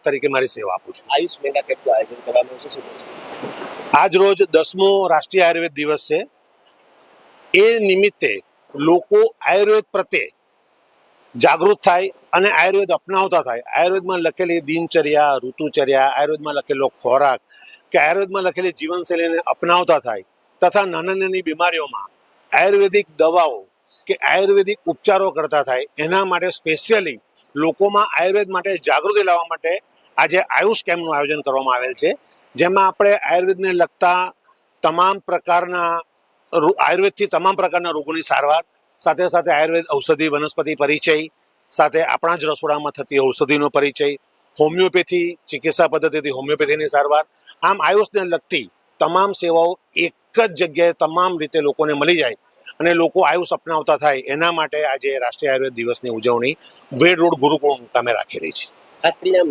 તરીકે મારી સેવા આપું છું. આયુષ મેગા કેમ્પનું આયોજન કરવામાં આવશે, શું કહેશો? આજ રોજ 10મો રાષ્ટ્રીય આયુર્વેદ દિવસ છે. એ નિમિત્તે લોકો આયુર્વેદ પ્રત્યે જાગૃત થાય અને આયુર્વેદ અપનાવતા થાય. આયુર્વેદમાં લખેલી દિનચર્યા, ઋતુચર્યા, આયુર્વેદમાં લખેલો ખોરાક કે આયુર્વેદમાં લખેલી જીવનશૈલીને અપનાવતા થાય તથા નાની નાની બીમારીઓમાં આયુર્વેદિક દવાઓ કે આયુર્વેદિક ઉપચારો કરતા થાય, એના માટે સ્પેશિયલી લોકોમાં આયુર્વેદ માટે જાગૃતિ લાવવા માટે આજે આયુષ કેમ્પનું આયોજન કરવામાં આવેલ છે. જેમાં આપણે આયુર્વેદને લગતા તમામ પ્રકારના આયુર્વેદથી તમામ પ્રકારના રોગોની સારવાર સાથે સાથે આયુર્વેદ ઔષધિ વનસ્પતિ પરિચય સાથે આપણા જ રસોડામાં થતી ઔષધિનો પરિચય, હોમિયોપેથી ચિકિત્સા પદ્ધતિથી હોમિયોપેથીની સારવાર, આમ આયુષને લગતી તમામ સેવાઓ એક જ જગ્યાએ તમામ રીતે લોકોને મળી જાય અને લોકો આયુષ અપનાવતા થાય, એના માટે આજે રાષ્ટ્રીય આયુર્વેદ દિવસની ઉજવણી વેડ રોડ ગુરુકુળ મુકામે રાખેલી છે. ખાસ કરીને